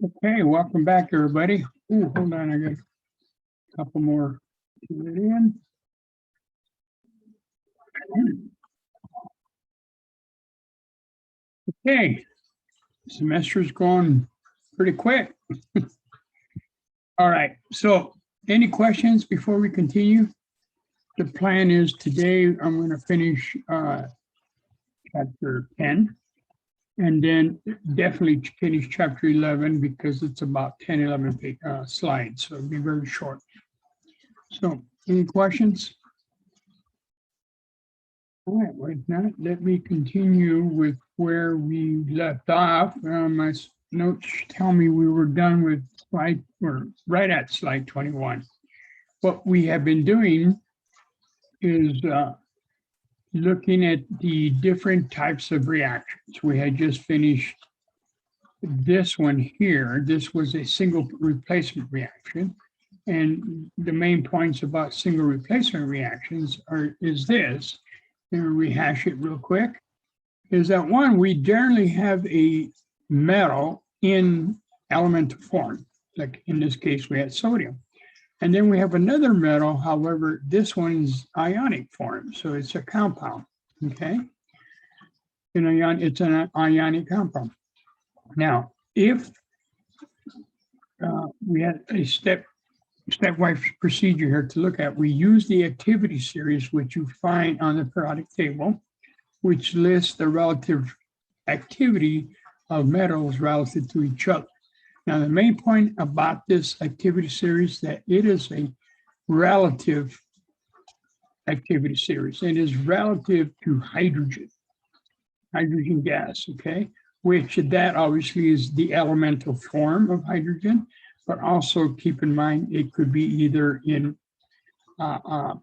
Okay, welcome back, everybody. Ooh, hold on, I got a couple more to get in. Okay, semester's going pretty quick. All right, so any questions before we continue? The plan is today I'm going to finish chapter 10 and then definitely finish chapter 11 because it's about 10, 11 slides, so it'll be very short. So any questions? All right, with that, let me continue with where we left off. My notes tell me we were done with slide, or right at slide 21. What we have been doing is looking at the different types of reactions. We had just finished this one here. This was a single replacement reaction. And the main points about single replacement reactions is this. And rehash it real quick, is that one, we generally have a metal in elemental form, like in this case, we had sodium. And then we have another metal, however, this one is ionic form, so it's a compound, okay? It's an ionic compound. Now, if we had a stepwise procedure here to look at, we use the activity series, which you find on the periodic table, which lists the relative activity of metals relative to each other. Now, the main point about this activity series that it is a relative activity series. It is relative to hydrogen gas, okay? Which that obviously is the elemental form of hydrogen, but also keep in mind, it could be either in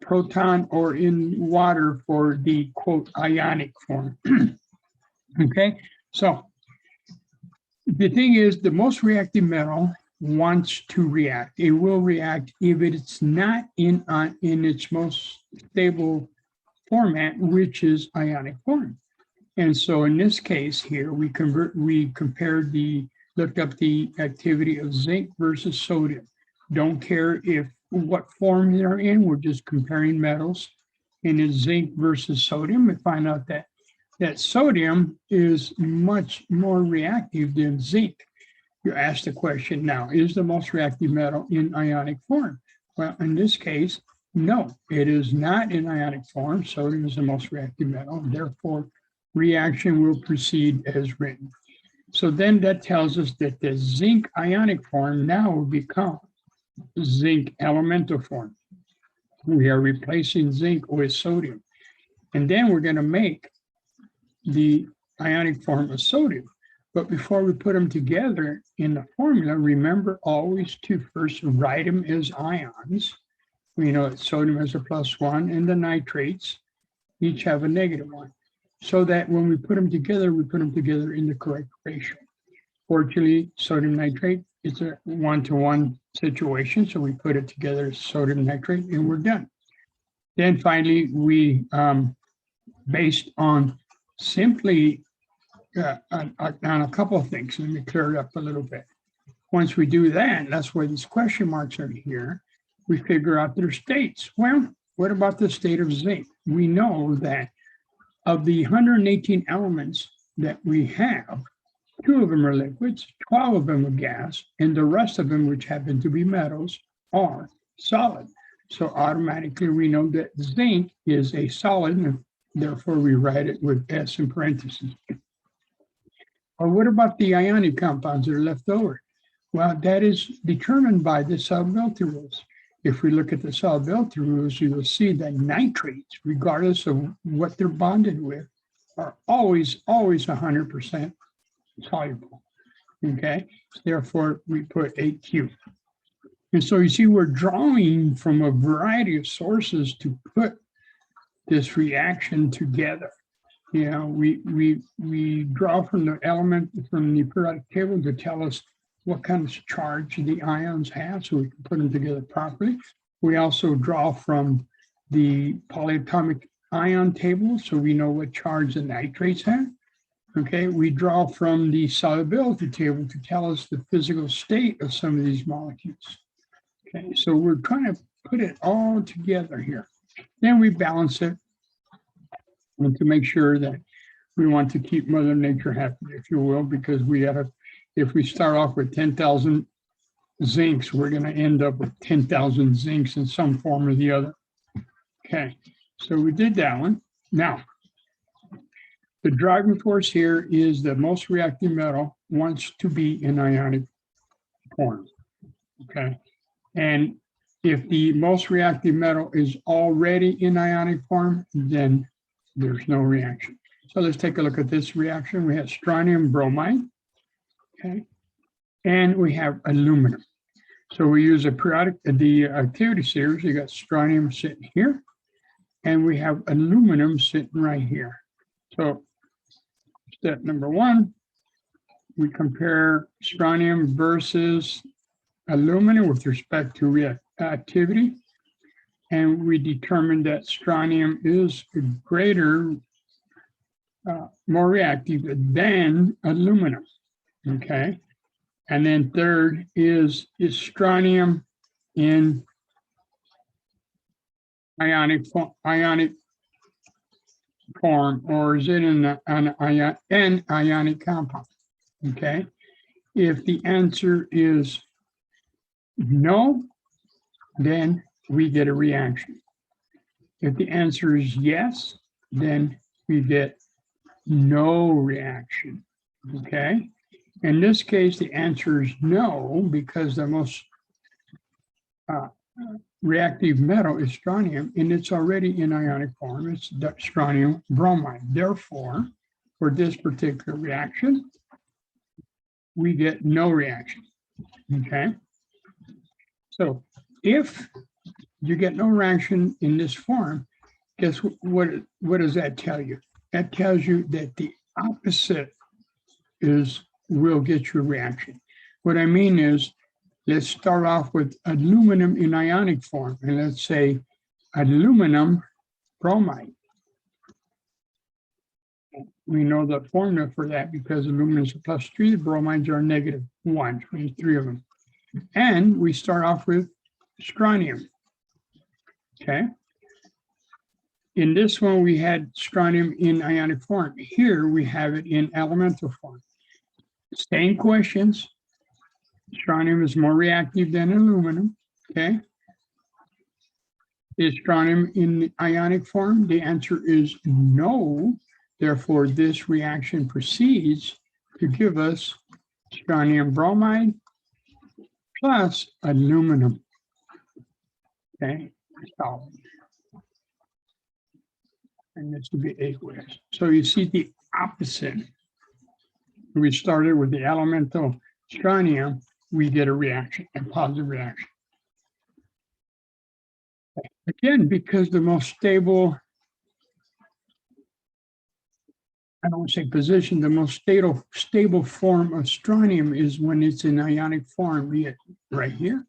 proton or in water for the quote ionic form. Okay, so the thing is, the most reactive metal wants to react. It will react if it's not in its most stable format, which is ionic form. And so in this case here, we looked up the activity of zinc versus sodium. Don't care what form they're in, we're just comparing metals. And it's zinc versus sodium. We find out that sodium is much more reactive than zinc. You ask the question now, is the most reactive metal in ionic form? Well, in this case, no, it is not in ionic form. Sodium is the most reactive metal, therefore reaction will proceed as written. So then that tells us that the zinc ionic form now will become zinc elemental form. We are replacing zinc with sodium. And then we're going to make the ionic form of sodium. But before we put them together in the formula, remember always to first write them as ions. We know that sodium has a +1 and the nitrates each have a -1. So that when we put them together in the correct ratio. Fortunately, sodium nitrate is a 1-to-1 situation, so we put it together as sodium nitrate and we're done. Then finally, we, based on simply on a couple of things, let me clear it up a little bit. Once we do that, that's why these question marks are here, we figure out their states. Well, what about the state of zinc? We know that of the 118 elements that we have, 2 of them are liquids, 12 of them are gas, and the rest of them, which happen to be metals, are solid. So automatically we know that zinc is a solid, and therefore we write it with S in parentheses. Or what about the ionic compounds that are left over? Well, that is determined by the solubility rules. If we look at the solubility rules, you will see that nitrates, regardless of what they're bonded with, are always 100% soluble, okay? Therefore, we put 8Q. And so you see, we're drawing from a variety of sources to put this reaction together. You know, we draw from the element, from the periodic table to tell us what kind of charge the ions have so we can put them together properly. We also draw from the polyatomic ion table so we know what charge the nitrates have. Okay, we draw from the solubility table to tell us the physical state of some of these molecules. Okay, so we're trying to put it all together here. Then we balance it and to make sure that we want to keep Mother Nature happy, if you will, because we have, if we start off with 10,000 zincs, we're going to end up with 10,000 zincs in some form or the other. Okay, so we did that one. Now, the driving force here is the most reactive metal wants to be in ionic form. Okay, and if the most reactive metal is already in ionic form, then there's no reaction. So let's take a look at this reaction. We have strontium bromide, okay, and we have aluminum. So we use the activity series. You got strontium sitting here, and we have aluminum sitting right here. So step number one, we compare strontium versus aluminum with respect to reactivity, and we determine that strontium is greater, more reactive than aluminum. Okay, and then third is strontium in ionic form, or is it in an ionic compound? Okay, if the answer is no, then we get a reaction. If the answer is yes, then we get no reaction. Okay, in this case, the answer is no, because the most reactive metal is strontium, and it's already in ionic form. It's strontium bromide. Therefore, for this particular reaction, we get no reaction. Okay, so if you get no reaction in this form, guess what does that tell you? That tells you that the opposite will get you a reaction. What I mean is, let's start off with aluminum in ionic form, and let's say aluminum bromide. We know the formula for that because aluminum is a +3, the bromides are -1, so there's 3 of them. And we start off with strontium. Okay. In this one, we had strontium in ionic form. Here we have it in elemental form. Same questions. Strontium is more reactive than aluminum. Okay. Is strontium in ionic form? The answer is no. Therefore, this reaction proceeds to give us strontium bromide plus aluminum. Okay. And this would be aqueous. So you see the opposite. We started with the elemental strontium, we get a reaction, a positive reaction. Again, because the most stable, I don't want to say position, the most stable form of strontium is when it's in ionic form, be it right here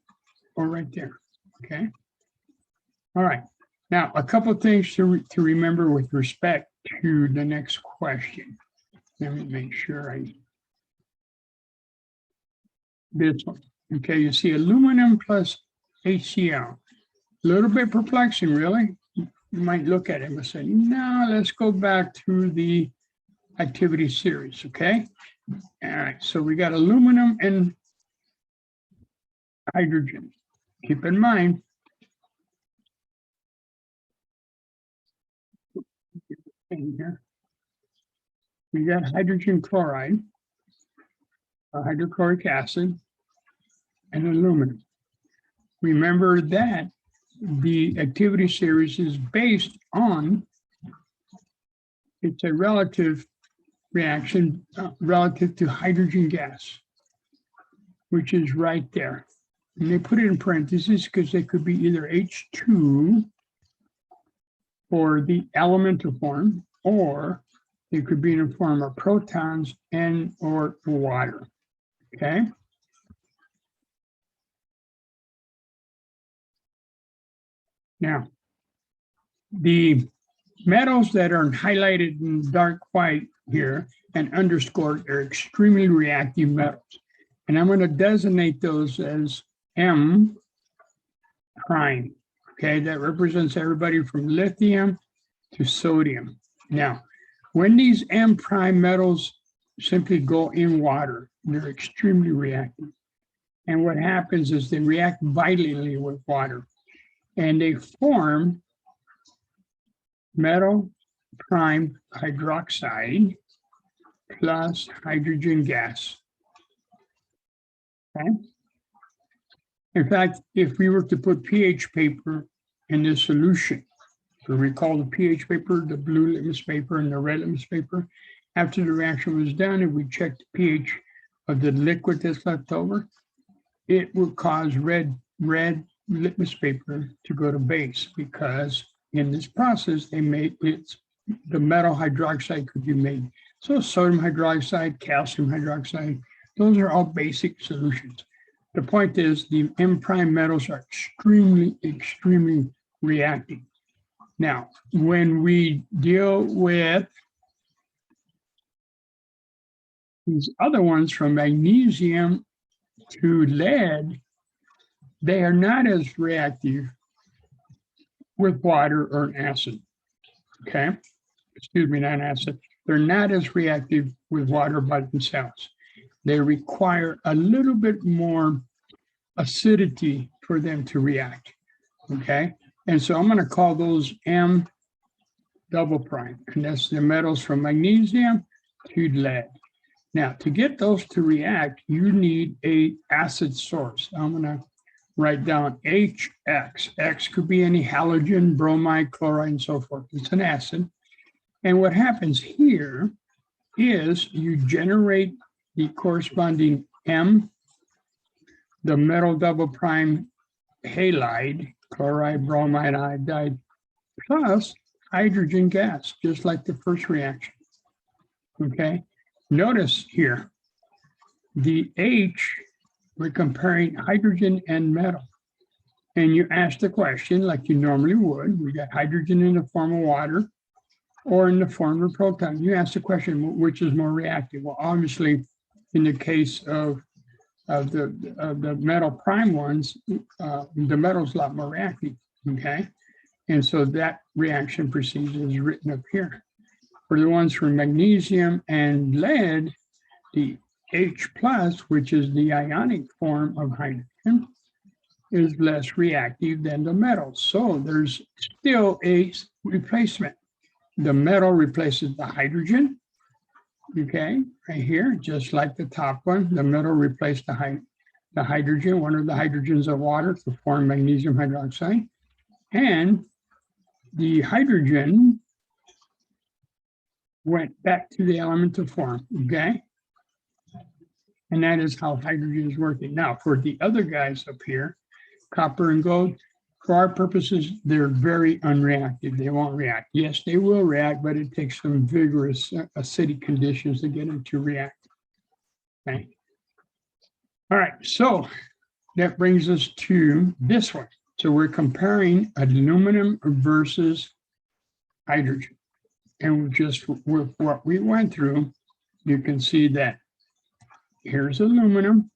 or right there. Okay. All right. Now, a couple of things to remember with respect to the next question. Let me make sure this one. Okay, you see aluminum plus HCl. A little bit perplexing, really. You might look at it and say, no, let's go back to the activity series, okay? All right, so we got aluminum and hydrogen. Keep in mind, here, we got hydrogen chloride, hydrochloric acid, and aluminum. Remember that the activity series is based on, it's a relative reaction relative to hydrogen gas, which is right there. And they put it in parentheses because they could be either H2 for the elemental form, or it could be in the form of protons and or water. Okay. Now, the metals that are highlighted in dark white here and underscored are extremely reactive metals. And I'm going to designate those as M prime. Okay, that represents everybody from lithium to sodium. Now, when these M prime metals simply go in water, they're extremely reactive. And what happens is they react violently with water and they form metal prime hydroxide plus hydrogen gas. Okay. In fact, if we were to put pH paper in this solution, so recall the pH paper, the blue litmus paper, and the red litmus paper, after the reaction was done, if we checked the pH of the liquid that's left over, it will cause red litmus paper to go to base, because in this process, they made the metal hydroxide could be made. So sodium hydroxide, calcium hydroxide, those are all basic solutions. The point is the M prime metals are extremely reactive. Now, when we deal with these other ones from magnesium to lead, they are not as reactive with water or an acid. Okay, excuse me, not acid. They're not as reactive with water by themselves. They require a little bit more acidity for them to react. Okay, and so I'm going to call those M double prime, and that's the metals from magnesium to lead. Now, to get those to react, you need an acid source. I'm going to write down HX. X could be any halogen, bromide, chloride, and so forth. It's an acid. And what happens here is you generate the corresponding M, the metal double prime halide, chloride, bromide, iodide, plus hydrogen gas, just like the first reaction. Okay, notice here, the H, we're comparing hydrogen and metal. And you ask the question like you normally would. We got hydrogen in the form of water or in the form of proton. You ask the question, which is more reactive? Well, obviously, in the case of the metal prime ones, the metal's a lot more reactive, okay? And so that reaction procedure is written up here. For the ones from magnesium and lead, the H plus, which is the ionic form of hydrogen, is less reactive than the metals. So there's still a replacement. The metal replaces the hydrogen, okay, right here, just like the top one. The metal replaced the hydrogen, one of the hydrogens of water to form magnesium hydroxide. And the hydrogen went back to the elemental form, okay? And that is how hydrogen is working. Now, for the other guys up here, copper and gold, for our purposes, they're very unreactive. They won't react. Yes, they will react, but it takes some vigorous acidic conditions to get them to react. Okay. All right, so that brings us to this one. So we're comparing aluminum versus hydrogen. And just with what we went through, you can see that here's aluminum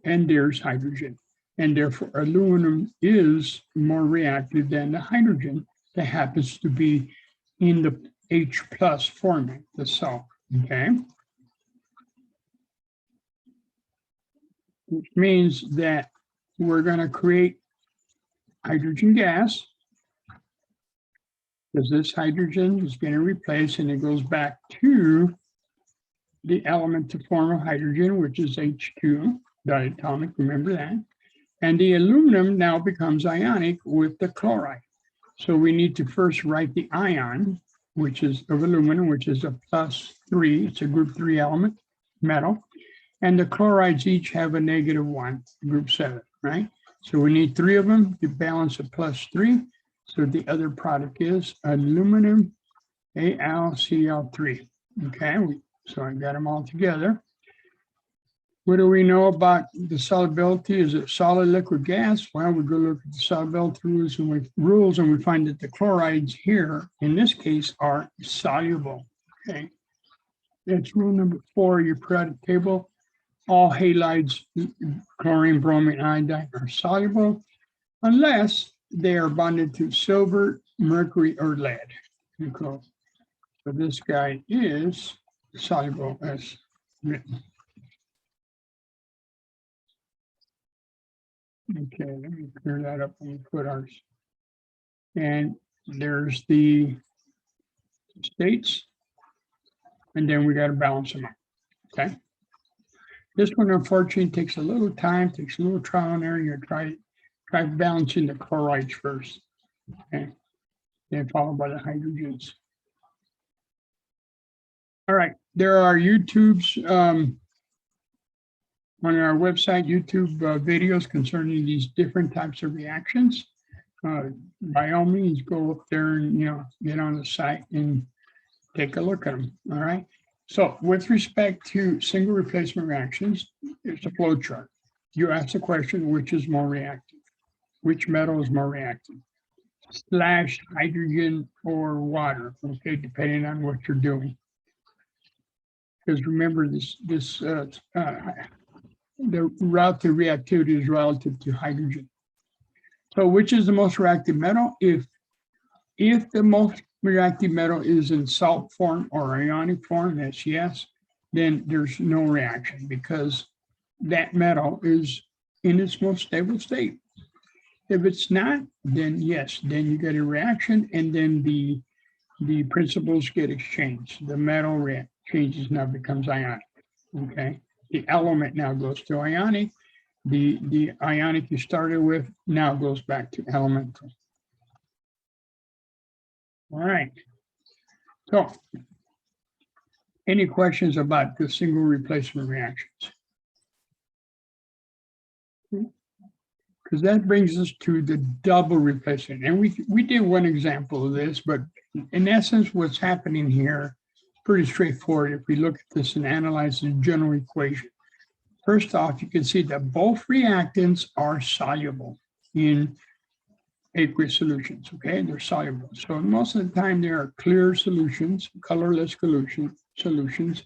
and there's hydrogen. And therefore, aluminum is more reactive than the hydrogen that happens to be in the H plus format, the salt, okay? Which means that we're going to create hydrogen gas, because this hydrogen is going to replace, and it goes back to the element to form of hydrogen, which is H2 diatomic, remember that. And the aluminum now becomes ionic with the chloride. So we need to first write the ion, which is of aluminum, which is a +3. It's a group 3 element, metal. And the chlorides each have a -1, group 7, right? So we need 3 of them to balance a +3. So the other product is aluminum AlCl3. Okay, so I got them all together. What do we know about the solubility? Is it solid, liquid, gas? Well, we go look at the solubility rules and we find that the chlorides here, in this case, are soluble. Okay, that's rule number 4 of your periodic table. All halides, chlorine, bromine, iodine, are soluble unless they are bonded to silver, mercury, or lead. Okay. So this guy is soluble as written. Okay, let me clear that up and put ours. And there's the states, and then we got to balance them out. Okay. This one, unfortunately, takes a little time, takes a little trial and error. You try balancing the chlorides first. Okay. Then followed by the hydrogens. All right. There are YouTube's on our website, YouTube videos concerning these different types of reactions. By all means, go up there and get on the site and take a look at them. All right. So with respect to single replacement reactions, it's a flow chart. You ask the question, which is more reactive? Which metal is more reactive? Slash hydrogen or water, okay, depending on what you're doing. Because remember, the relative reactivity is relative to hydrogen. So which is the most reactive metal? If the most reactive metal is in salt form or ionic form, that's yes, then there's no reaction because that metal is in its most stable state. If it's not, then yes, then you get a reaction and then the principles get exchanged. The metal changes, now becomes ionic, okay? The element now goes to ionic. The ionic you started with now goes back to elemental. All right. So, any questions about the single replacement reactions? Because that brings us to the double replacement. And we did one example of this, but in essence, what's happening here is pretty straightforward if we look at this and analyze the general equation. First off, you can see that both reactants are soluble in aqueous solutions, okay? They're soluble. So most of the time they are clear solutions, colorless solutions.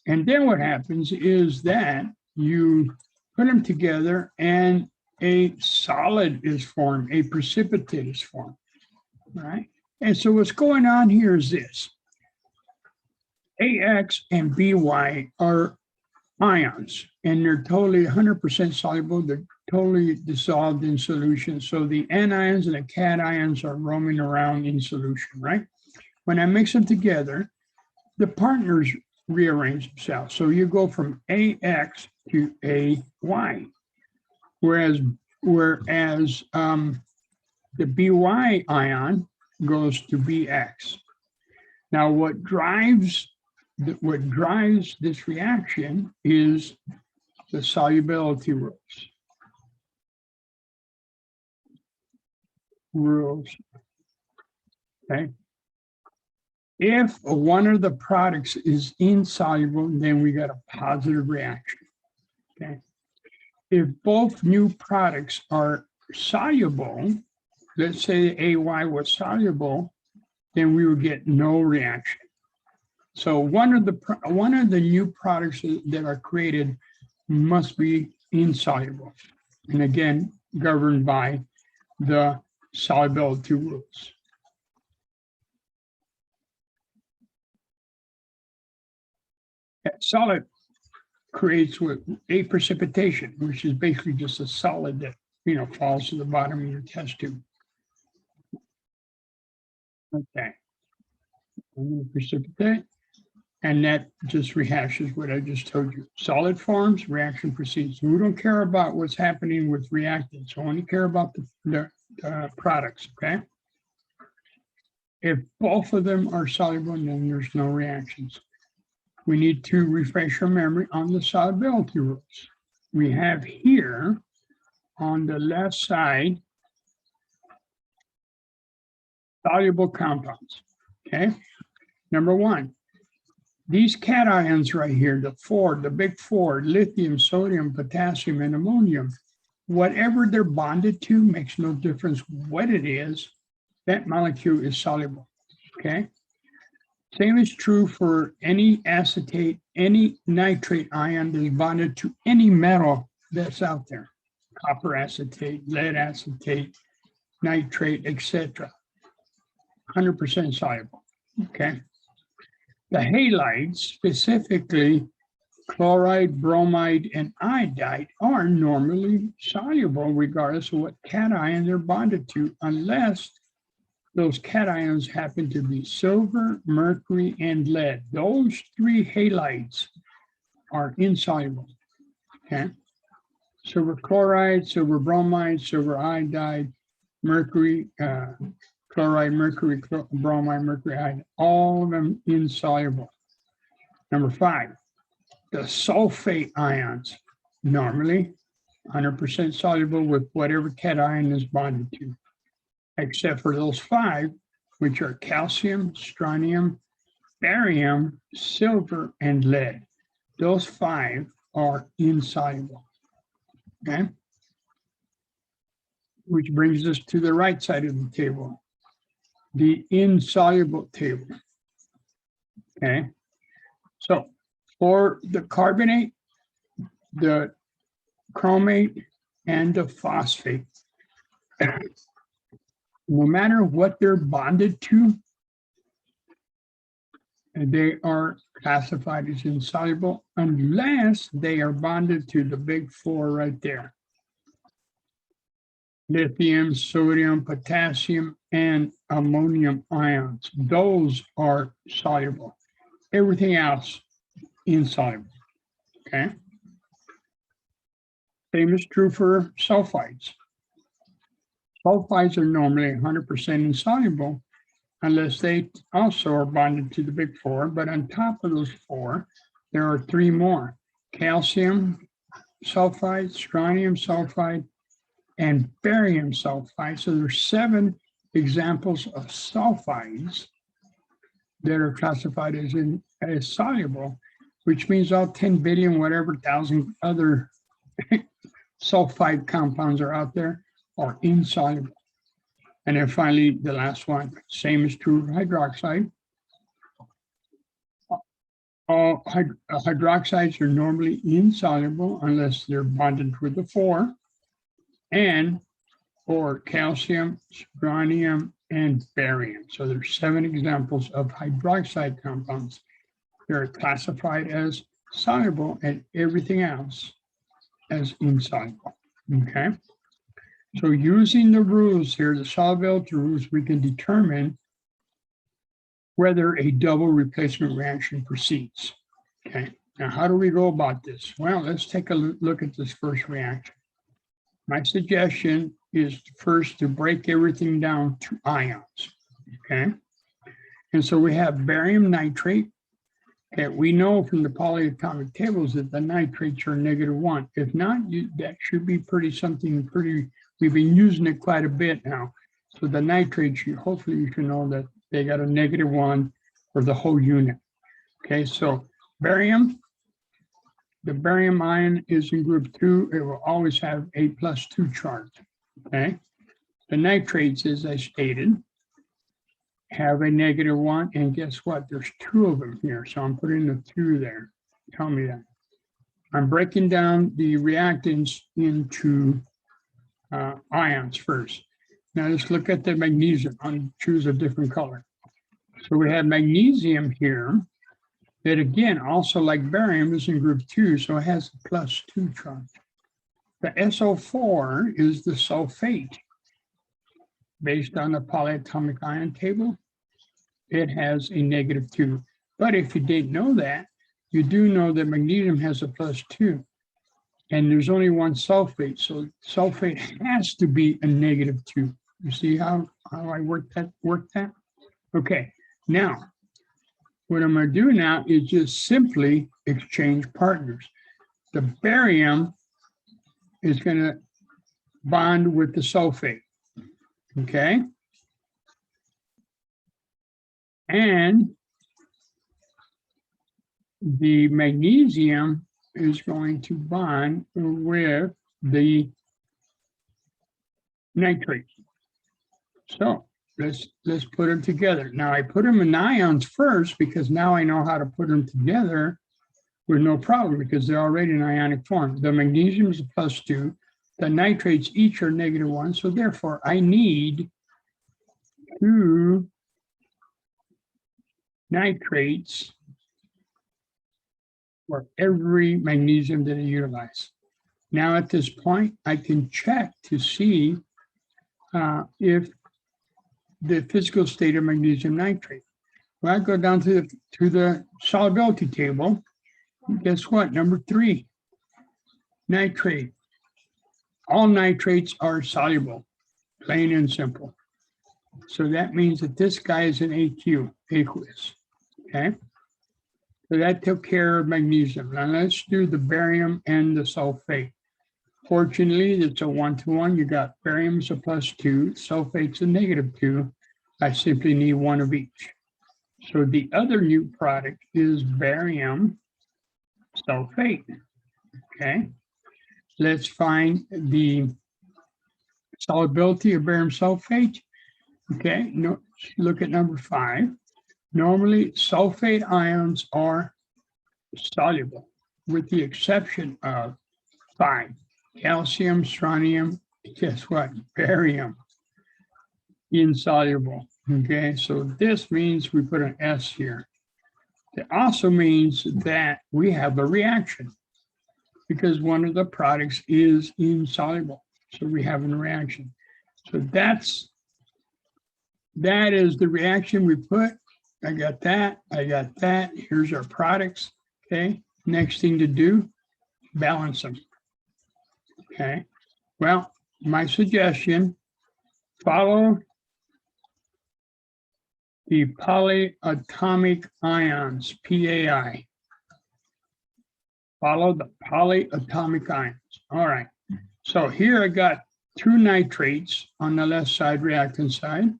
And then what happens is that you put them together and a solid is formed, a precipitate is formed, all right? And so what's going on here is this. AX and BY are ions, and they're totally 100% soluble. They're totally dissolved in solution. So the anions and the cations are roaming around in solution, right? When I mix them together, the partners rearrange themselves. So you go from AX to AY, whereas the BY ion goes to BX. Now, what drives this reaction is the solubility rules. Okay. If one of the products is insoluble, then we got a positive reaction. Okay. If both new products are soluble, let's say AY was soluble, then we would get no reaction. So one of the new products that are created must be insoluble, and again governed by the solubility rules. Solid creates a precipitation, which is basically just a solid that falls to the bottom of your test tube. Okay, I'm going to precipitate. And that just rehashes what I just told you. Solid forms, reaction proceeds. We don't care about what's happening with reactants. We only care about the products, okay? If both of them are soluble, then there's no reactions. We need to refresh our memory on the solubility rules. We have here on the left side, soluble compounds, okay? Number one, These cations right here, the big four, lithium, sodium, potassium, and ammonium, whatever they're bonded to makes no difference what it is, that molecule is soluble, okay? Same is true for any acetate, any nitrate ion that is bonded to any metal that's out there. Copper acetate, lead acetate, nitrate, etc. 100% soluble, okay? The halides, specifically chloride, bromide, and iodide, are normally soluble regardless of what cation they're bonded to, unless those cations happen to be silver, mercury, and lead. Those three halides are insoluble, okay? Silver chloride, silver bromide, silver iodide, mercury, chloride, mercury, bromide, mercury iodide, all of them insoluble. Number 5, the sulfate ions, normally 100% soluble with whatever cation is bonded to, except for those 5, which are calcium, strontium, barium, silver, and lead. Those 5 are insoluble, okay? Which brings us to the right side of the table, the insoluble table, okay? So for the carbonate, the chromate, and the phosphate, no matter what they're bonded to, they are classified as insoluble unless they are bonded to the big four right there. Lithium, sodium, potassium, and ammonium ions. Those are soluble. Everything else, insoluble, okay? Same is true for sulfides. Sulfides are normally 100% insoluble unless they also are bonded to the big four, but on top of those 4, there are 3 more: calcium sulfide, strontium sulfide, and barium sulfide. So there's 7 examples of sulfides that are classified as soluble, which means all 10 billion, whatever, thousand other sulfide compounds are out there are insoluble. And then finally, the last one, same is true of hydroxide. All hydroxides are normally insoluble unless they're bonded with the 4, and for calcium, strontium, and barium. So there's 7 examples of hydroxide compounds. They're classified as soluble and everything else as insoluble, okay? So using the rules here, the solubility rules, we can determine whether a double replacement reaction proceeds, okay? Now, how do we go about this? Well, let's take a look at this first reaction. My suggestion is first to break everything down to ions, okay? And so we have barium nitrate. Okay, we know from the polyatomic tables that the nitrates are -1. If not, that should be something pretty, we've been using it quite a bit now. So the nitrates, hopefully you can know that they got a -1 for the whole unit. Okay, so barium, the barium ion is in group 2. It will always have a +2 charge, okay? The nitrates, as I stated, have a -1, and guess what? There's 2 of them here, so I'm putting the 2 there. Tell me that. I'm breaking down the reactants into ions first. Now let's look at the magnesium. I'll choose a different color. So we have magnesium here that, again, also like barium, is in group 2, so it has a +2 charge. The SO4 is the sulfate. Based on the polyatomic ion table, it has a -2. But if you didn't know that, you do know that magnesium has a +2. And there's only one sulfate, so sulfate has to be a -2. You see how I work that? Okay, now, what I'm going to do now is just simply exchange partners. The barium is going to bond with the sulfate. Okay. And the magnesium is going to bond with the nitrate. So let's put them together. Now I put them in ions first because now I know how to put them together with no problem because they're already in ionic form. The magnesium is a +2. The nitrates each are -1. So therefore I need 2 nitrates for every magnesium that I utilize. Now at this point, I can check to see if the physical state of magnesium nitrate. When I go down to the solubility table, guess what? Number 3, nitrate. All nitrates are soluble, plain and simple. So that means that this guy is an aqueous, okay? So that took care of magnesium. Now let's do the barium and the sulfate. Fortunately, it's a 1-to-1. You got barium's a +2, sulfate's a -2. I simply need 1 of each. So the other new product is barium sulfate, okay? Let's find the solubility of barium sulfate. Okay, no, look at number 5. Normally, sulfate ions are soluble, with the exception of 5. Calcium, strontium, guess what? Barium, insoluble. Okay, so this means we put an S here. It also means that we have a reaction because one of the products is insoluble. So we have a reaction. So that is the reaction we put. I got that. Here's our products. Okay. Next thing to do, balance them. Okay. Well, my suggestion, follow the polyatomic ions, PAI. Follow the polyatomic ions. All right. So here I got 2 nitrates on the left side, reactant side.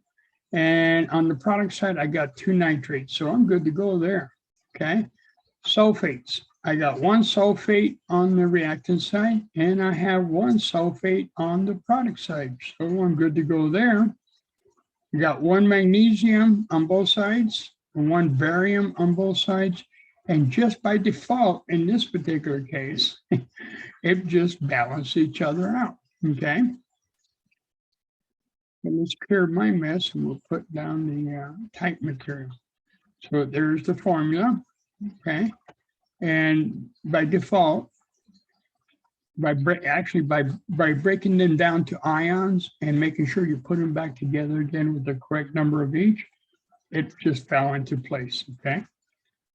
And on the product side, I got 2 nitrates. So I'm good to go there. Okay. Sulfates. I got 1 sulfate on the reactant side, and I have 1 sulfate on the product side. So I'm good to go there. We got 1 magnesium on both sides, and 1 barium on both sides. And just by default, in this particular case, it just balanced each other out. Okay. And let's clear my mess and we'll put down the type material. So there's the formula. Okay. And by default, by breaking them down to ions and making sure you put them back together again with the correct number of each, it just fell into place, okay,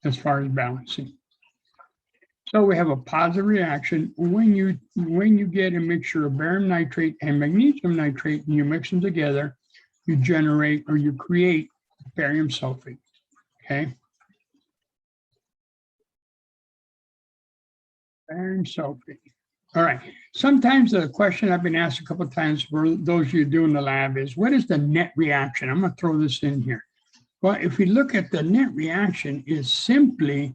as far as balancing. So we have a positive reaction when you get a mixture of barium nitrate and magnesium nitrate and you mix them together, you generate or you create barium sulfate, okay? Barium sulfate. All right. Sometimes the question I've been asked a couple of times for those of you doing the lab is, what is the net reaction? I'm going to throw this in here. Well, if we look at the net reaction is simply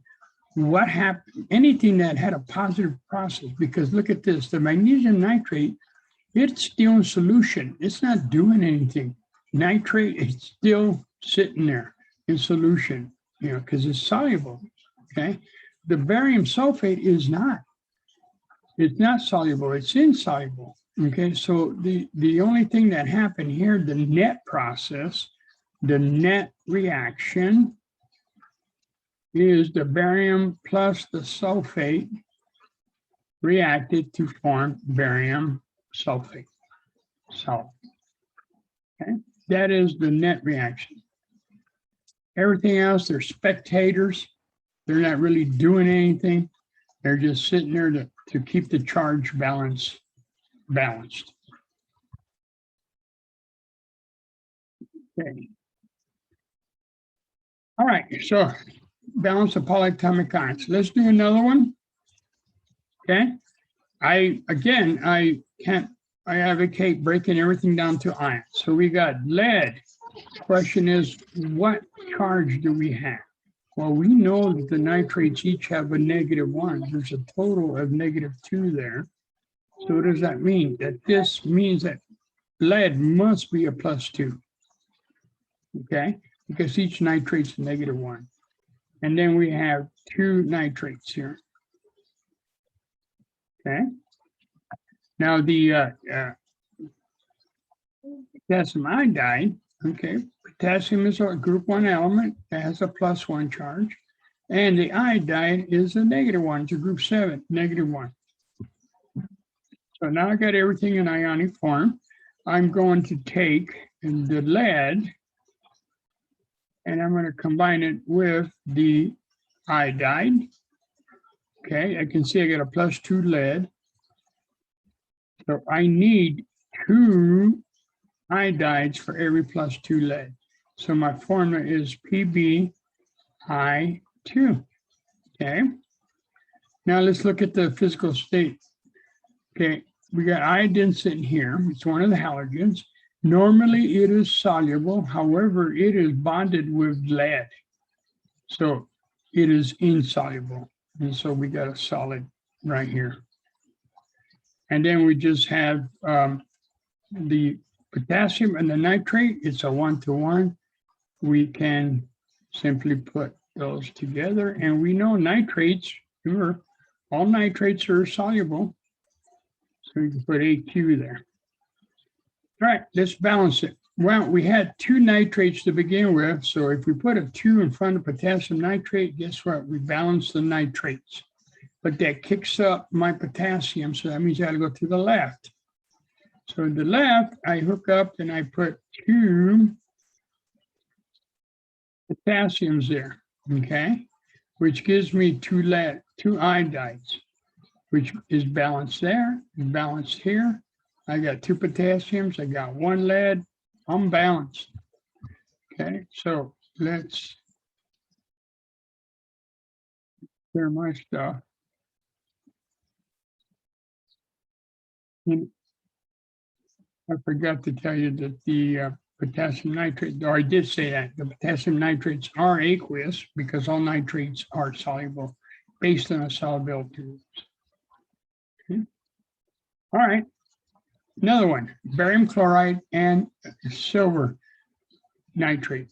what happened, anything that had a positive process, because look at this, the magnesium nitrate, it's still in solution. It's not doing anything. Nitrate is still sitting there in solution, you know, because it's soluble, okay? The barium sulfate is not. It's not soluble, it's insoluble, okay? So the only thing that happened here, the net process, the net reaction is the barium plus the sulfate reacted to form barium sulfate, salt, okay? That is the net reaction. Everything else, they're spectators. They're not really doing anything. They're just sitting there to keep the charge balanced. Okay. All right, so balance of polyatomic ions. Let's do another one. Okay. I advocate breaking everything down to ions. So we got lead. Question is, what charge do we have? Well, we know that the nitrates each have a -1. There's a total of -2 there. So what does that mean? That this means that lead must be a +2. Okay, because each nitrate's a -1. And then we have 2 nitrates here. Okay. Now the potassium iodide, okay, potassium is a group 1 element that has a +1 charge. And the iodide is a -1, it's a group 7, -1. So now I got everything in ionic form. I'm going to take the lead and I'm going to combine it with the iodide. Okay, I can see I got a +2 lead. So I need 2 iodides for every +2 lead. So my formula is PbI2. Okay. Now let's look at the physical state. Okay, we got iodine sitting here. It's one of the halogens. Normally it is soluble. However, it is bonded with lead. So it is insoluble. And so we got a solid right here. And then we just have the potassium and the nitrate. It's a 1-to-1. We can simply put those together. And we know nitrates, remember, all nitrates are soluble. So we can put AQ there. All right, let's balance it. Well, we had 2 nitrates to begin with. So if we put a 2 in front of potassium nitrate, guess what? We balance the nitrates. But that kicks up my potassium. So that means I got to go to the left. So to the left, I hook up and I put 2 potassiums there, okay? Which gives me 2 iodides, which is balanced there, and balanced here. I got 2 potassiums, I got 1 lead, I'm balanced. Okay, so let's clear my stuff. And I forgot to tell you that the potassium nitrate, or I did say that, the potassium nitrates are aqueous because all nitrates are soluble based on a solubility rules. Okay. All right, another one, barium chloride and silver nitrate.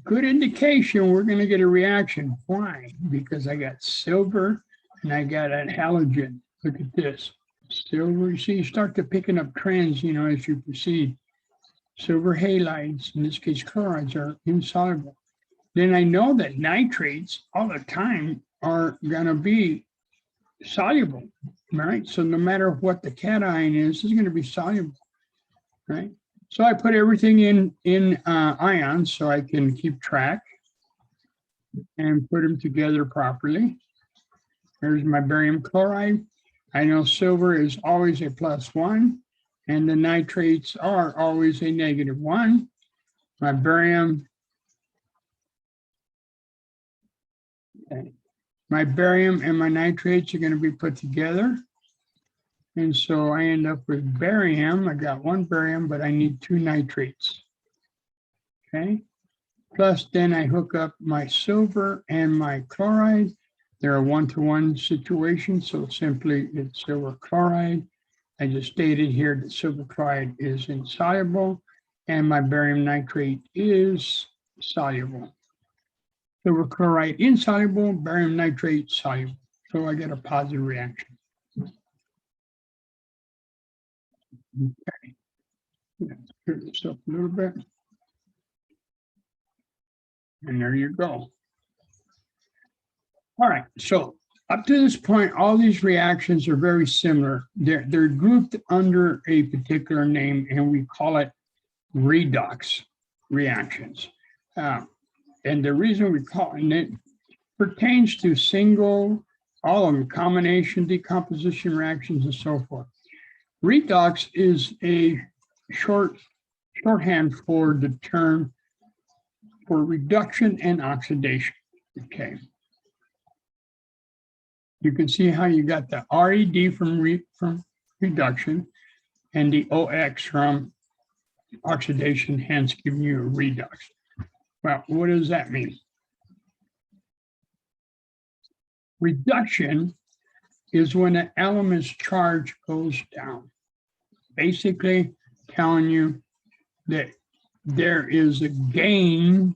Good indication we're going to get a reaction. Why? Because I got silver and I got a halogen. Look at this. Silver, you see, you start to picking up trends, you know, as you proceed. Silver halides, in this case, chlorides, are insoluble. Then I know that nitrates all the time are going to be soluble, right? So no matter what the cation is, it's going to be soluble, right? So I put everything in ions so I can keep track and put them together properly. Here's my barium chloride. I know silver is always a +1, and the nitrates are always a -1. My barium, okay. My barium and my nitrates are going to be put together. And so I end up with barium. I got 1 barium, but I need 2 nitrates. Okay. Plus, then I hook up my silver and my chloride. They're a 1-to-1 situation, so simply it's silver chloride. I just stated here that silver chloride is insoluble and my barium nitrate is soluble. Silver chloride insoluble, barium nitrate soluble. So I get a positive reaction. Okay, let's clear this up a little bit. And there you go. All right, so up to this point, all these reactions are very similar. They're grouped under a particular name, and we call it redox reactions. And the reason we call it pertains to single, all of them, combination, decomposition reactions, and so forth. Redox is a shorthand for the term for reduction and oxidation. Okay. You can see how you got the RED from reduction and the OX from oxidation, hence giving you a redox. Well, what does that mean? Reduction is when an element's charge goes down. Basically telling you that there is a gain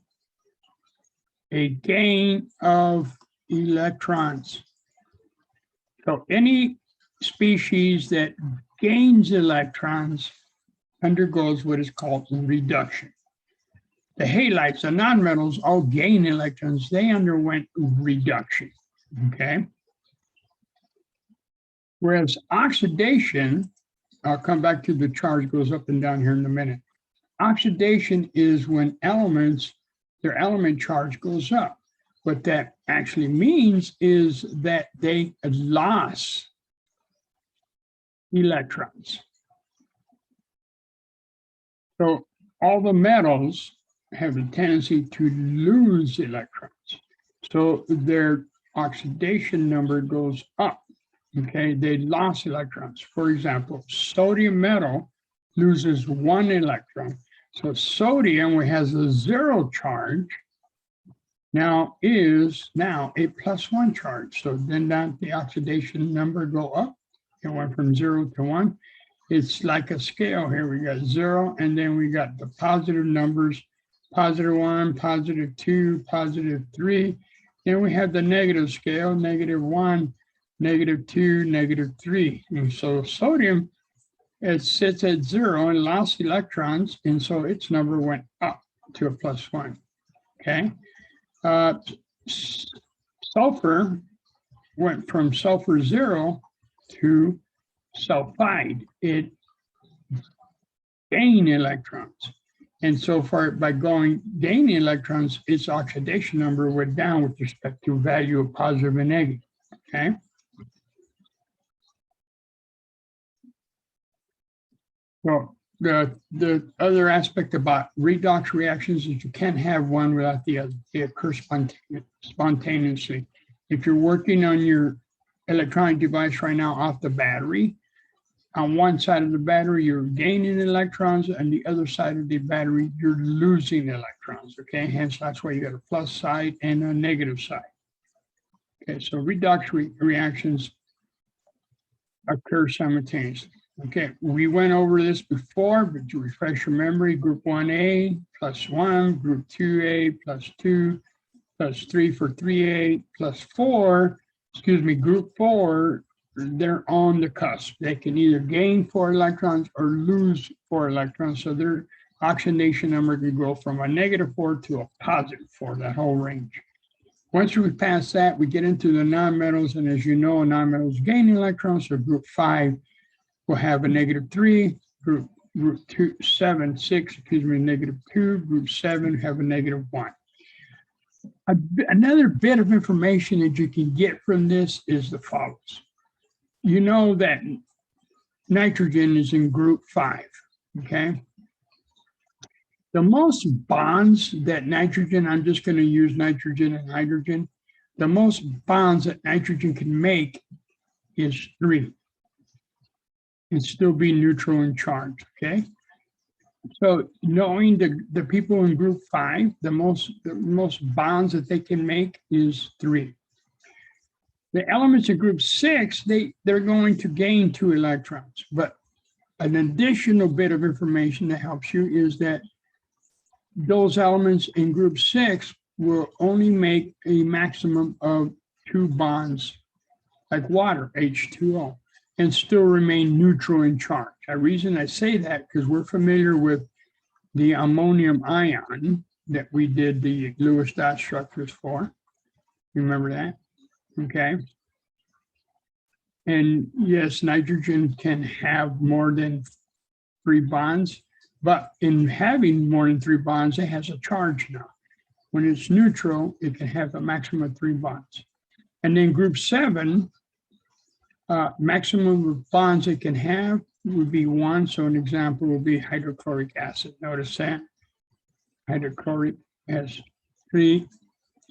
of electrons. So any species that gains electrons undergoes what is called reduction. The halides, the nonmetals, all gain electrons. They underwent reduction, okay? Whereas oxidation, I'll come back to the charge goes up and down here in a minute. Oxidation is when elements, their element charge goes up. What that actually means is that they lost electrons. So all the metals have a tendency to lose electrons. So their oxidation number goes up. Okay, they lost electrons. For example, sodium metal loses 1 electron. So sodium, which has a 0 charge, now is a +1 charge. So then the oxidation number go up. It went from 0 to 1. It's like a scale here. We got 0, and then we got the positive numbers, +1, +2, +3. Then we have the negative scale, -1, -2, -3. And so sodium, it sits at 0 and lost electrons, and so its number went up to a +1, okay? Sulfur went from sulfur 0 to sulfide. It gained electrons. And so far, by gaining electrons, its oxidation number went down with respect to value of positive and negative, okay? Well, the other aspect about redox reactions is you can't have one without the other. They occur spontaneously. If you're working on your electronic device right now off the battery, on one side of the battery, you're gaining electrons, and the other side of the battery, you're losing electrons, okay? Hence, that's why you got a plus side and a negative side. Okay, so redox reactions occur simultaneously. Okay, we went over this before, but to refresh your memory, group 1A +1, group 2A +2, +3 for 3A, +4, group 4, they're on the cusp. They can either gain 4 electrons or lose 4 electrons. So their oxidation number can go from a -4 to a +4, that whole range. Once we pass that, we get into the nonmetals. And as you know, nonmetals gain electrons. So group 5 will have a -3, group 2, 7, 6, -2, group 7 have a -1. Another bit of information that you can get from this is the follows. You know that nitrogen is in group 5, okay? The most bonds that nitrogen, I'm just going to use nitrogen and hydrogen, the most bonds that nitrogen can make is 3 and still be neutral in charge, okay? So knowing the people in group 5, the most bonds that they can make is 3. The elements in group 6, they're going to gain 2 electrons, but an additional bit of information that helps you is that those elements in group 6 will only make a maximum of 2 bonds, like water, H2O, and still remain neutral in charge. The reason I say that, because we're familiar with the ammonium ion that we did the Lewis dot structures for. You remember that? Okay. And yes, nitrogen can have more than 3 bonds, but in having more than 3 bonds, it has a charge now. When it's neutral, it can have a maximum of 3 bonds. And then group 7, maximum of bonds it can have would be 1. So an example would be hydrochloric acid. Notice that hydrochloric has 3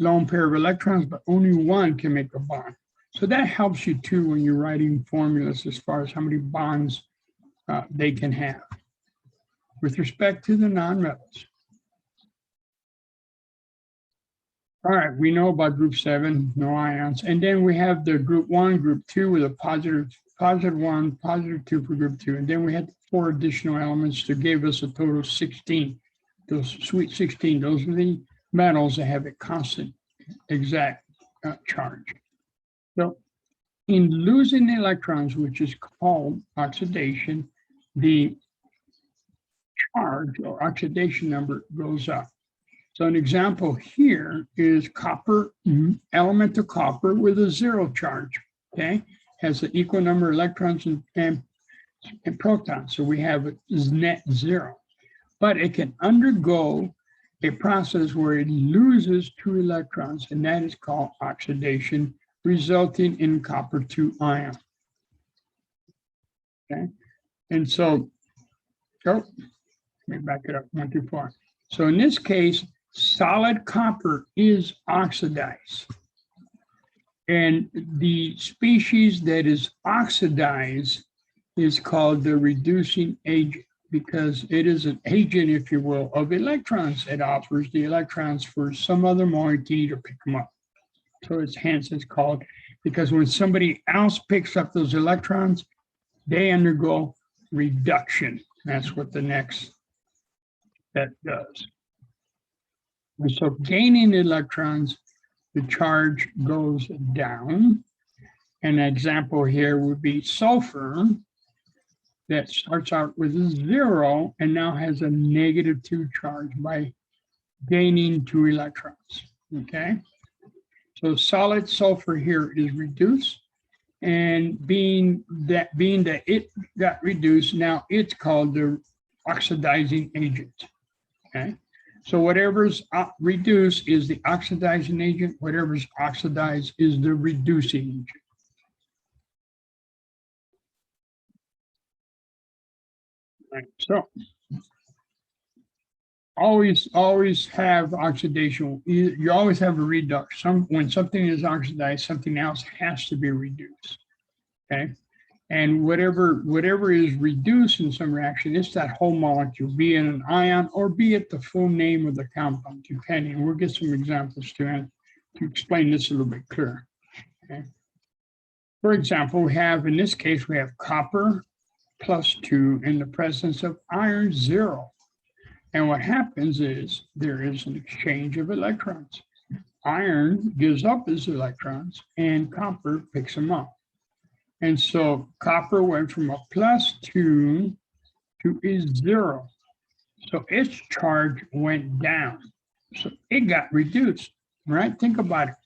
lone pair of electrons, but only 1 can make a bond. So that helps you too when you're writing formulas as far as how many bonds they can have. With respect to the nonmetals, All right, we know about group 7, no ions. And then we have the group 1, group 2 with a positive 1, positive 2 for group 2. And then we had 4 additional elements to give us a total of 16. Those sweet 16, those are the metals that have a constant exact charge. So in losing electrons, which is called oxidation, the charge or oxidation number goes up. So an example here is copper, element of copper with a 0 charge, okay? Has an equal number of electrons and protons. So we have net 0. But it can undergo a process where it loses 2 electrons, and that is called oxidation, resulting in copper 2 ion. Okay, and so, let me back it up, 1 too far. So in this case, solid copper is oxidized. And the species that is oxidized is called the reducing agent, because it is an agent, if you will, of electrons. It offers the electrons for some other moiety to pick them up. So hence it's called, because when somebody else picks up those electrons, they undergo reduction. That's what the next step does. And so gaining electrons, the charge goes down. An example here would be sulfur that starts out with a 0 and now has a -2 charge by gaining 2 electrons, okay? So solid sulfur here is reduced, and being that it got reduced, now it's called the oxidizing agent, okay? So whatever's reduced is the oxidizing agent, whatever's oxidized is the reducing agent. Right, so always have oxidation. You always have a redox. When something is oxidized, something else has to be reduced. Okay, and whatever is reduced in some reaction, it's that whole molecule, be it an ion or be it the full name of the compound, depending. We'll get some examples to explain this a little bit clearer. Okay. For example, we have in this case we have copper +2 in the presence of iron 0. And what happens is there is an exchange of electrons. Iron gives up its electrons and copper picks them up. And so copper went from a +2 to a 0. So its charge went down. So it got reduced, right? Think about it.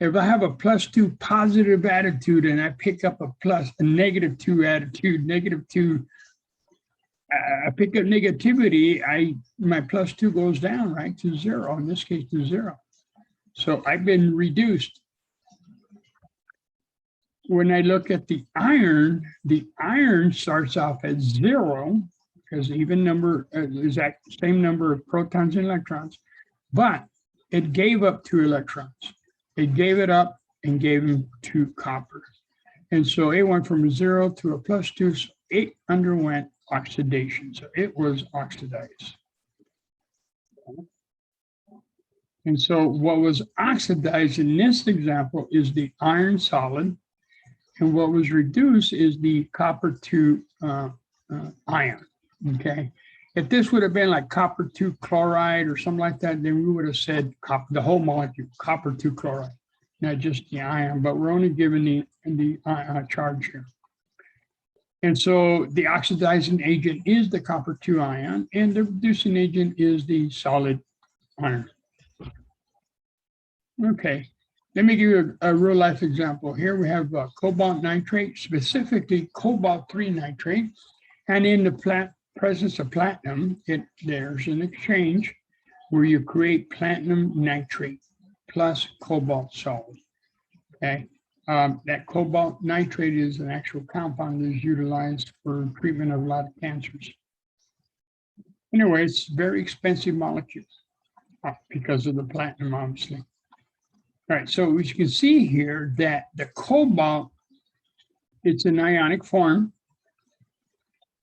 If I have a +2 positive attitude and I pick up a -2 attitude, -2, I pick up negativity, my +2 goes down, right, to 0, in this case to 0. So I've been reduced. When I look at the iron starts off at 0, because even number is that same number of protons and electrons, but it gave up 2 electrons. It gave it up and gave them to copper. And so it went from a 0 to a +2, so it underwent oxidation. So it was oxidized. And so what was oxidized in this example is the iron solid, and what was reduced is the copper 2 ion, okay? If this would have been like copper 2 chloride or something like that, then we would have said the whole molecule, copper 2 chloride, not just the ion, but we're only given the charge here. And so the oxidizing agent is the copper 2 ion, and the reducing agent is the solid iron. Okay, let me give you a real life example. Here we have cobalt nitrate, specifically cobalt 3 nitrate, and in the presence of platinum, there's an exchange where you create platinum nitrate plus cobalt solid. Okay, that cobalt nitrate is an actual compound that is utilized for treatment of a lot of cancers. Anyway, it's a very expensive molecule because of the platinum, obviously. All right, so as you can see here that the cobalt, it's an ionic form,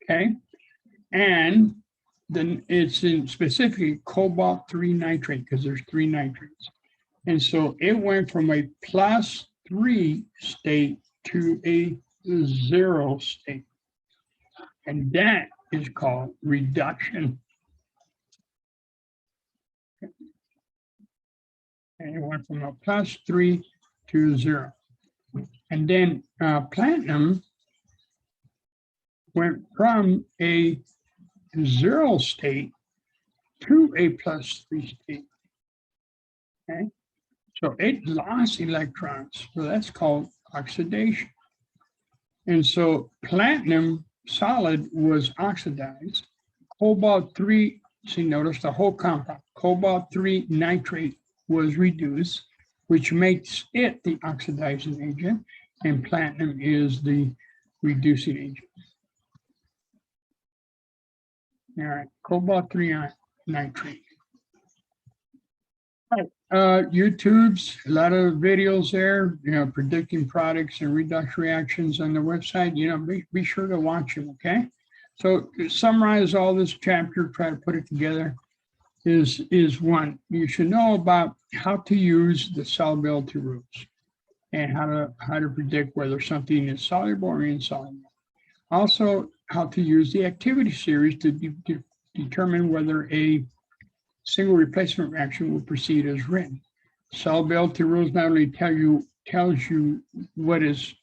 okay? And then it's in specifically cobalt 3 nitrate because there's 3 nitrates. And so it went from a +3 state to a 0 state. And that is called reduction. And it went from a +3 to 0. And then platinum went from a 0 state to a +3 state. Okay, so it lost electrons. So that's called oxidation. And so platinum solid was oxidized. Cobalt-3, see, notice the whole compound. Cobalt-3 nitrate was reduced, which makes it the oxidizing agent, and platinum is the reducing agent. All right, cobalt-3 nitrate. All right, YouTube's a lot of videos there, predicting products and redox reactions on the website. Be sure to watch them, okay? So to summarize all this chapter, try to put it together, is one, you should know about how to use the solubility rules and how to predict whether something is soluble or insoluble. Also, how to use the activity series to determine whether a single replacement reaction will proceed as written. Solubility rules not only tells you what is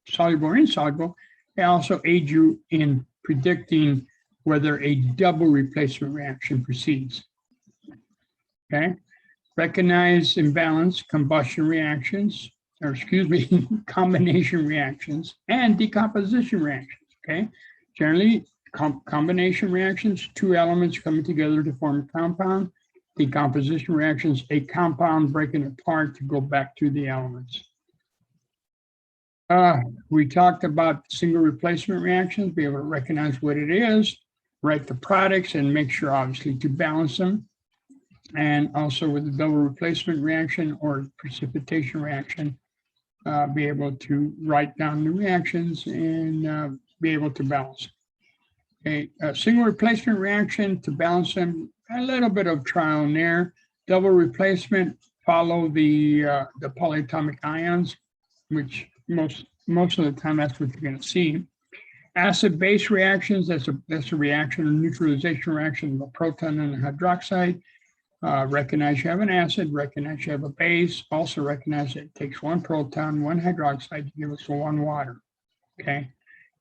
soluble or insoluble, they also aid you in predicting whether a double replacement reaction proceeds. Okay, recognize and balance combustion reactions, or excuse me, combination reactions and decomposition reactions. Okay, generally combination reactions, two elements coming together to form a compound. Decomposition reactions, a compound breaking apart to go back to the elements. We talked about single replacement reactions, be able to recognize what it is, write the products, and make sure, obviously, to balance them. And also with the double replacement reaction or precipitation reaction, be able to write down the reactions and be able to balance. A single replacement reaction, to balance them, a little bit of trial and error. Double replacement, follow the polyatomic ions, which most of the time that's what you're going to see. Acid-base reactions, that's a reaction, a neutralization reaction of a proton and a hydroxide. Recognize you have an acid, recognize you have a base, also recognize that it takes one proton, one hydroxide to give us one water, okay?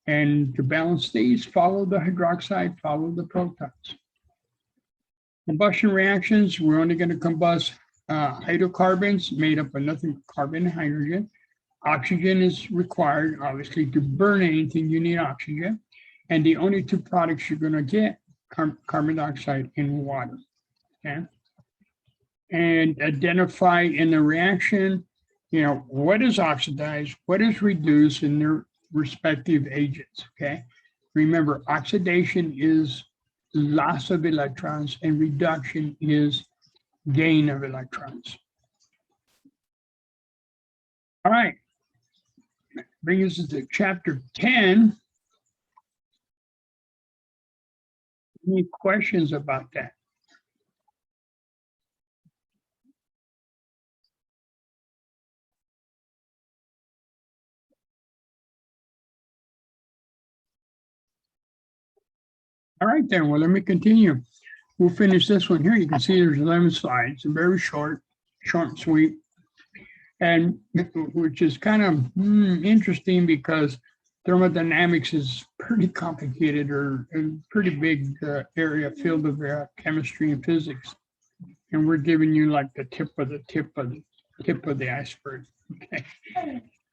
And to balance these, follow the hydroxide, follow the protons. Combustion reactions, we're only going to combust hydrocarbons made up of nothing but carbon and hydrogen. Oxygen is required, obviously, to burn anything, you need oxygen. And the only two products you're going to get, carbon dioxide and water, okay? And identify in the reaction, what is oxidized, what is reduced in their respective agents, okay? Remember, oxidation is loss of electrons and reduction is gain of electrons. All right, brings us to chapter 10. Any questions about that? All right, then, well, let me continue. We'll finish this one here. You can see there's 11 slides, very short and sweet, and which is kind of interesting because thermodynamics is pretty complicated or a pretty big field of chemistry and physics. And we're giving you like the tip of the iceberg, okay?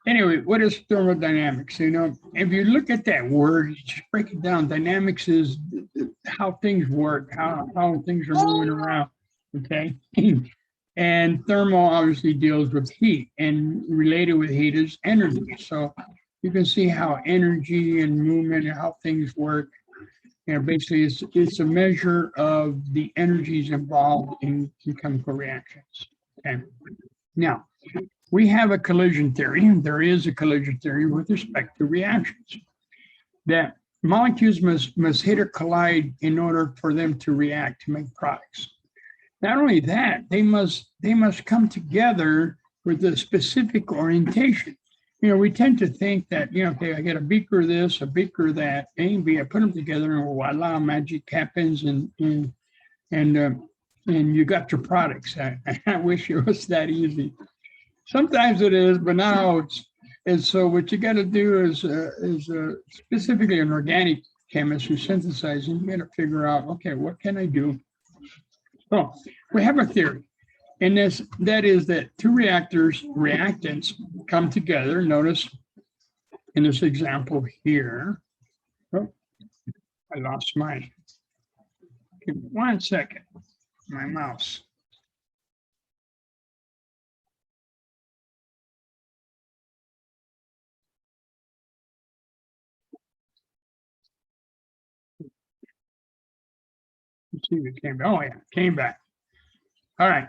Anyway, what is thermodynamics? If you look at that word, you just break it down. Dynamics is how things work, how things are moving around, okay? And thermal obviously deals with heat, and related with heat is energy. So you can see how energy and movement and how things work. Basically, it's a measure of the energies involved in chemical reactions. Okay. Now, we have a collision theory, and there is a collision theory with respect to reactions, that molecules must hit or collide in order for them to react to make products. Not only that, they must come together with a specific orientation. We tend to think that, okay, I get a beaker of this, a beaker of that, A and B, I put them together and voila, magic happens and you got your products. I wish it was that easy. Sometimes it is, but not always. And so what you got to do is specifically an organic chemist who's synthesizing, you got to figure out, okay, what can I do? So we have a theory. And that is that two reactants come together. Notice in this example here, oh, I lost my, give me 1 second, my mouse. Let's see if it came back. Oh yeah, came back. All right.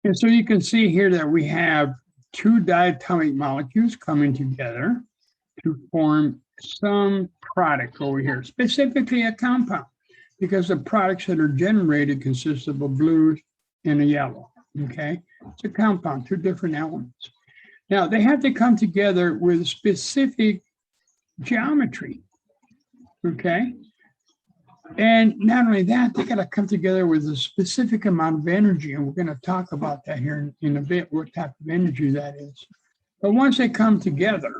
And so you can see here that we have two diatomic molecules coming together to form some product over here, specifically a compound, because the products that are generated consist of a blue and a yellow, okay? It's a compound, two different elements. Now, they have to come together with specific geometry, okay? And not only that, they got to come together with a specific amount of energy. And we're going to talk about that here in a bit, what type of energy that is. But once they come together,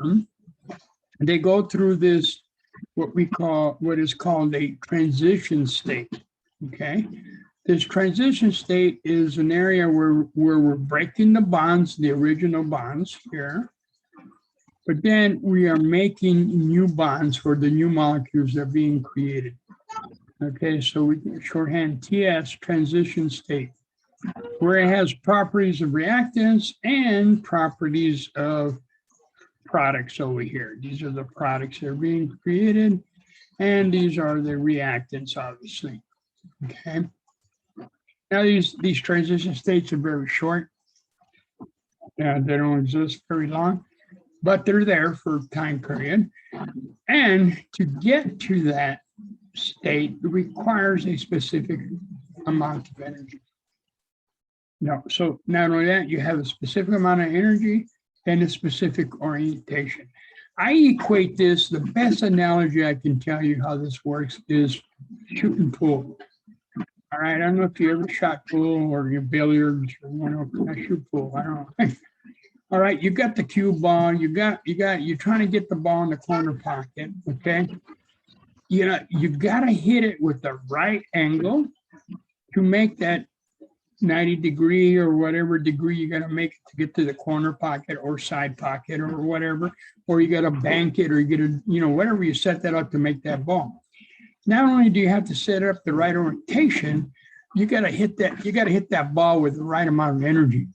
they go through this, what is called a transition state, okay? This transition state is an area where we're breaking the bonds, the original bonds here. But then we are making new bonds for the new molecules that are being created. Okay, so we can shorthand TS, transition state, where it has properties of reactants and properties of products over here. These are the products that are being created, and these are the reactants, obviously. Okay. Now these transition states are very short. They don't exist very long, but they're there for a time period. And to get to that state requires a specific amount of energy. No, so not only that, you have a specific amount of energy and a specific orientation. I equate this, the best analogy I can tell you how this works is shooting pool. All right, I don't know if you ever shot pool or your billiards or I shoot pool. I don't know. All right, you got the cue ball, you're trying to get the ball in the corner pocket, okay? You got to hit it with the right angle to make that 90 degree or whatever degree you got to make it to get to the corner pocket or side pocket or whatever, or you got to bank it or you got to, whatever you set that up to make that ball. Not only do you have to set up the right orientation, you got to hit that ball with the right amount of energy.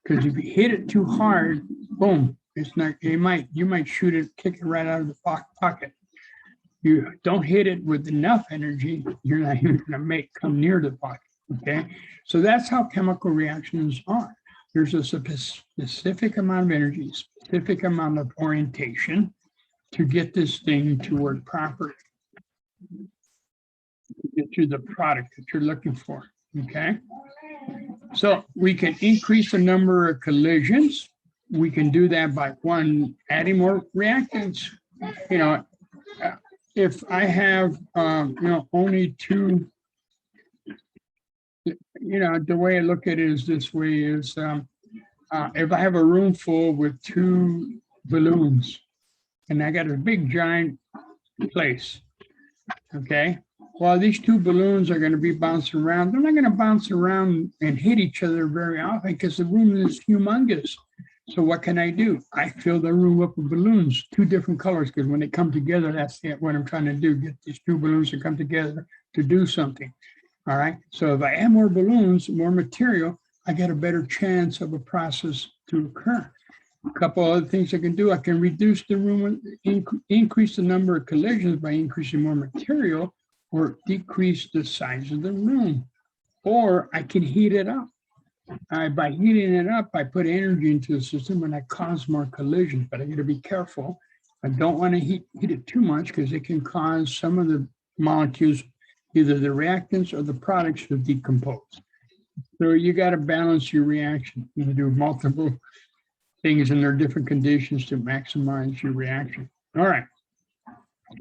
Because if you hit it too hard, boom, it's not, you might shoot it, kick it right out of the pocket. You don't hit it with enough energy, you're not even going to come near the pocket, okay? So that's how chemical reactions are. There's a specific amount of energy, specific amount of orientation to get this thing to work properly, to get you the product that you're looking for, okay? So we can increase the number of collisions. We can do that by adding more reactants. If I have, only two, the way I look at it is this way is, if I have a room full with two balloons and I got a big giant place, okay? Well, these two balloons are going to be bouncing around. They're not going to bounce around and hit each other very often because the room is humongous. So what can I do? I fill the room up with balloons, two different colors, because when they come together, that's what I'm trying to do, get these two balloons to come together to do something. All right. So if I add more balloons, more material, I get a better chance of a process to occur. A couple other things I can do. I can reduce the room, increase the number of collisions by increasing more material, or decrease the size of the room, or I can heat it up. By heating it up, I put energy into the system and I cause more collisions, but I got to be careful. I don't want to heat it too much because it can cause some of the molecules Either the reactants or the products will decompose. So you got to balance your reaction. You can do multiple things in their different conditions to maximize your reaction. All right.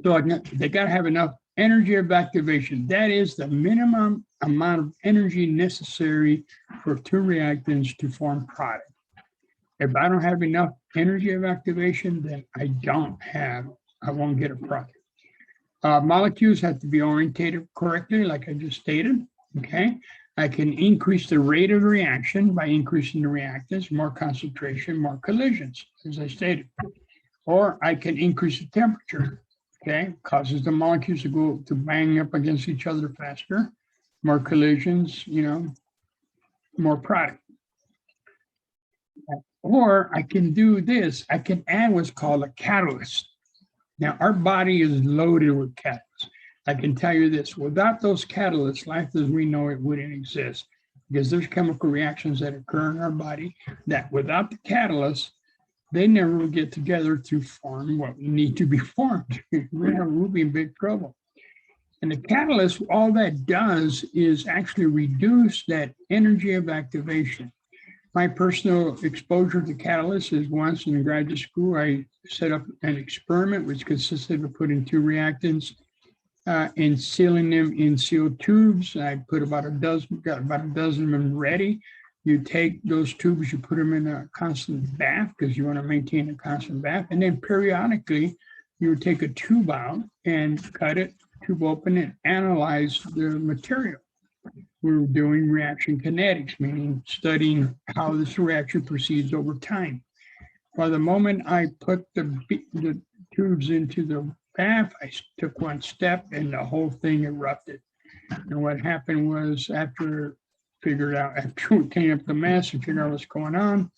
So they got to have enough energy of activation. That is the minimum amount of energy necessary for two reactants to form product. If I don't have enough energy of activation, then I won't get a product. Molecules have to be orientated correctly, like I just stated, okay? I can increase the rate of reaction by increasing the reactants, more concentration, more collisions, as I stated. Or I can increase the temperature, okay? Causes the molecules to go to bang up against each other faster, more collisions, more product. Or I can do this, I can add what's called a catalyst. Now, our body is loaded with catalysts. I can tell you this, without those catalysts, life as we know it wouldn't exist, because there's chemical reactions that occur in our body that without the catalysts, they never would get together to form what need to be formed. We'll be in big trouble. And the catalyst, all that does is actually reduce that energy of activation. My personal exposure to catalysts is once in graduate school, I set up an experiment which consisted of putting two reactants and sealing them in sealed tubes. I put got about a dozen of them ready. You take those tubes, you put them in a constant bath because you want to maintain a constant bath. And then periodically, you would take a tube out and cut it, tube open, and analyze the material. We were doing reaction kinetics, meaning studying how this reaction proceeds over time. By the moment I put the tubes into the bath, I took one step and the whole thing erupted. And what happened was after we cleaned up the mess and figured out what's going on,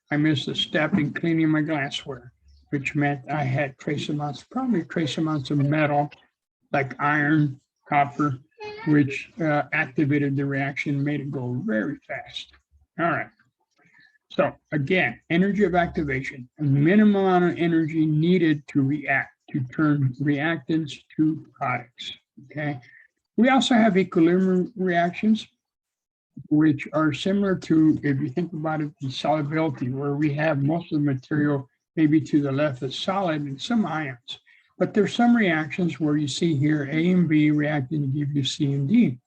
I missed a step in cleaning my glassware, which meant I had probably trace amounts of metal like iron, copper, which activated the reaction, made it go very fast. All right. So again, energy of activation, a minimum amount of energy needed to react, to turn reactants to products, okay? We also have equilibrium reactions, which are similar to, if you think about it, the solubility, where we have most of the material maybe to the left is solid and some ions. But there's some reactions where you see here A and B reacting to give you C and D.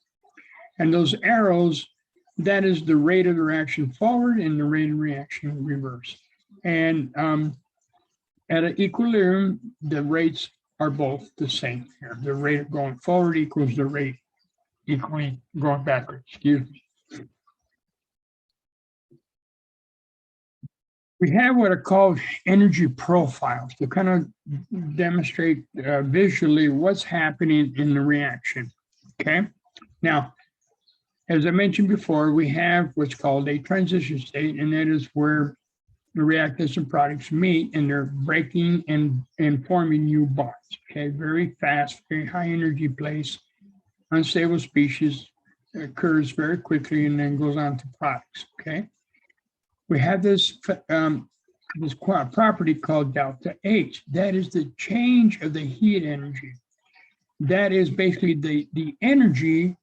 And those arrows, that is the rate of the reaction forward and the rate of reaction reverse. And at an equilibrium, the rates are both the same here. The rate of going forward equals the rate equally going backwards, excuse me. We have what are called energy profiles to kind of demonstrate visually what's happening in the reaction, okay? Now, as I mentioned before, we have what's called a transition state, and that is where the reactants and products meet and they're breaking and forming new bonds, okay? Very fast, very high energy place, unstable species, occurs very quickly and then goes on to products, okay? We have this property called delta H. That is the change of the heat energy. That is basically the energy.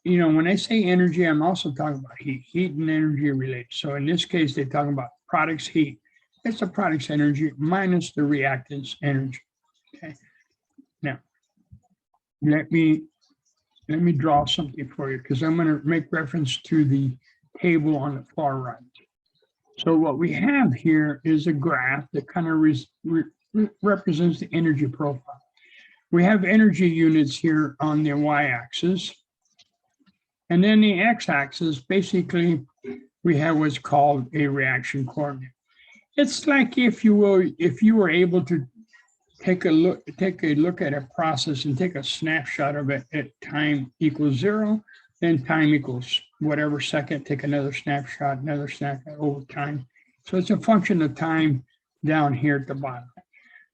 When I say energy, I'm also talking about heat. Heat and energy are related. So in this case, they're talking about products heat. It's the product's energy minus the reactant's energy. Okay. Now, let me draw something for you because I'm going to make reference to the table on the far right. So what we have here is a graph that kind of represents the energy profile. We have energy units here on the y-axis. And then the x-axis, basically, we have what's called a reaction coordinate. It's like, if you were able to take a look at a process and take a snapshot of it at time equals 0, then time equals whatever second, take another snapshot over time. So it's a function of time down here at the bottom.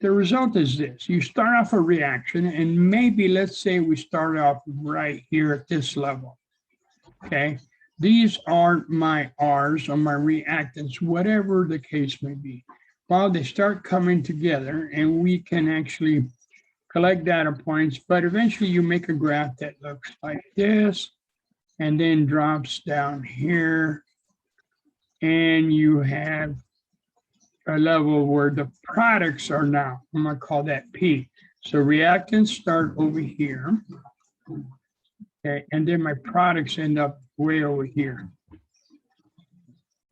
The result is this: you start off a reaction, and maybe let's say we start off right here at this level. Okay, these are my R's or my reactants, whatever the case may be. Well, they start coming together, and we can actually collect data points, but eventually you make a graph that looks like this and then drops down here. And you have a level where the products are now. I'm going to call that P. So reactants start over here. Okay, and then my products end up way over here.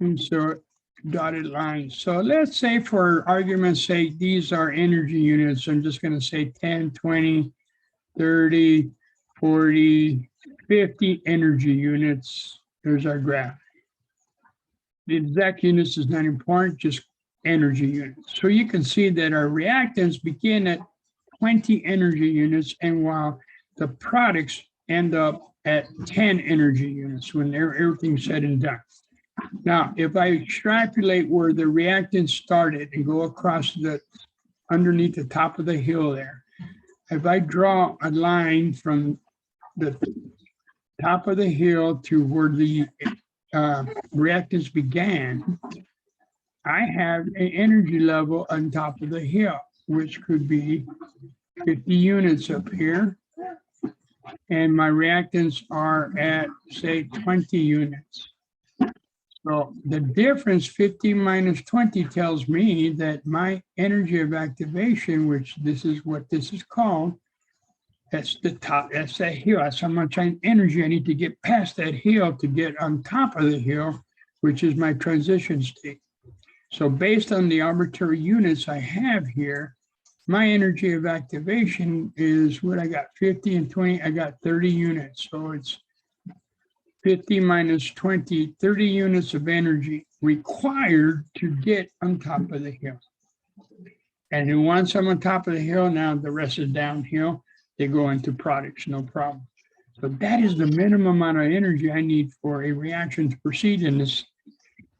And so dotted lines. So let's say for argument's sake, these are energy units. I'm just going to say 10, 20, 30, 40, 50 energy units. There's our graph. The exact units is not important, just energy units. So you can see that our reactants begin at 20 energy units, and while the products end up at 10 energy units when everything's said and done. Now, if I extrapolate where the reactants started and go across underneath the top of the hill there, if I draw a line from the top of the hill to where the reactants began, I have an energy level on top of the hill, which could be 50 units up here. And my reactants are at, say, 20 units. So the difference, 50 minus 20, tells me that my energy of activation, which this is what this is called, that's the top, that's that hill. That's how much energy I need to get past that hill to get on top of the hill, which is my transition state. So based on the arbitrary units I have here, my energy of activation is what I got, 50 and 20, I got 30 units. So it's 50 minus 20, 30 units of energy required to get on top of the hill. And once I'm on top of the hill, now the rest is downhill. They go into products, no problem. So that is the minimum amount of energy I need for a reaction to proceed in this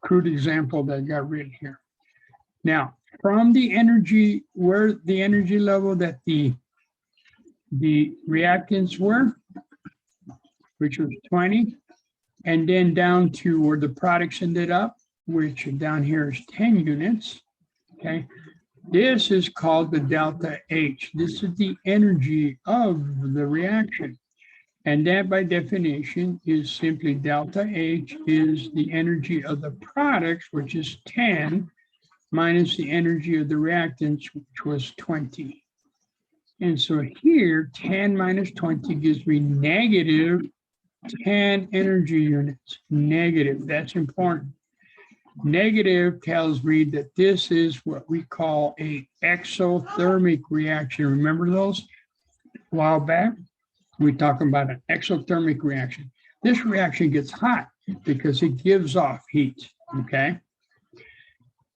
crude example that I got written here. Now, from the energy, where the energy level that the reactants were, which was 20, and then down to where the products ended up, which down here is 10 units, okay? This is called the delta H. This is the energy of the reaction. And that by definition is simply delta H is the energy of the products, which is 10, minus the energy of the reactants, which was 20. And so here, 10 minus 20 gives me negative 10 energy units. Negative, that's important. Negative tells me that this is what we call a exothermic reaction. Remember those a while back? We talked about an exothermic reaction. This reaction gets hot because it gives off heat, okay?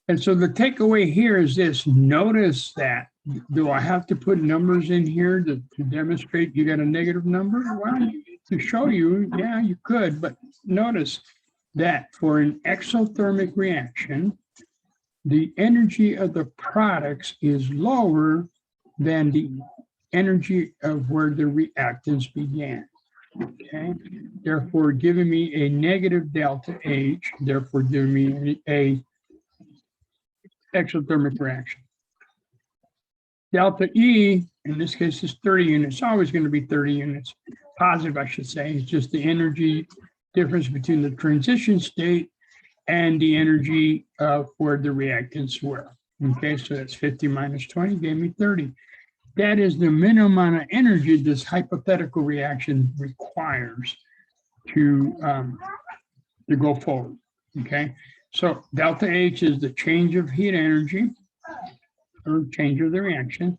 And so the takeaway here is this. Notice that. Do I have to put numbers in here to demonstrate you got a negative number? Well, to show you, yeah, you could, but notice that for an exothermic reaction, the energy of the products is lower than the energy of where the reactants began. Okay, therefore giving me a negative delta H, therefore giving me a exothermic reaction. Delta E, in this case, is 30 units. It's always going to be 30 units. Positive, I should say. It's just the energy difference between the transition state and the energy of where the reactants were. Okay, so that's 50 minus 20 gave me 30. That is the minimum amount of energy this hypothetical reaction requires to go forward. Okay, so delta H is the change of heat energy or change of the reaction.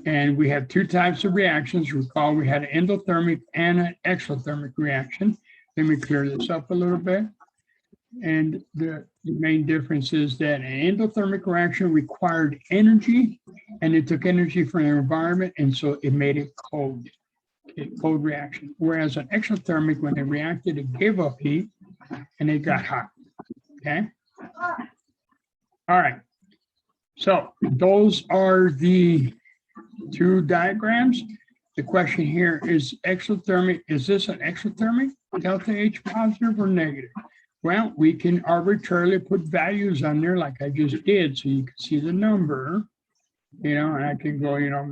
And we have two types of reactions. Recall we had an endothermic and an exothermic reaction. Let me clear this up a little bit. And the main difference is that an endothermic reaction required energy, and it took energy from the environment, and so it made it cold, a cold reaction. Whereas an exothermic, when it reacted, it gave up heat, and it got hot, okay? All right, so those are the two diagrams. The question here is exothermic. Is this an exothermic? Delta H positive or negative? Well, we can arbitrarily put values on there like I just did, so you can see the number, you know, and I can go, you know,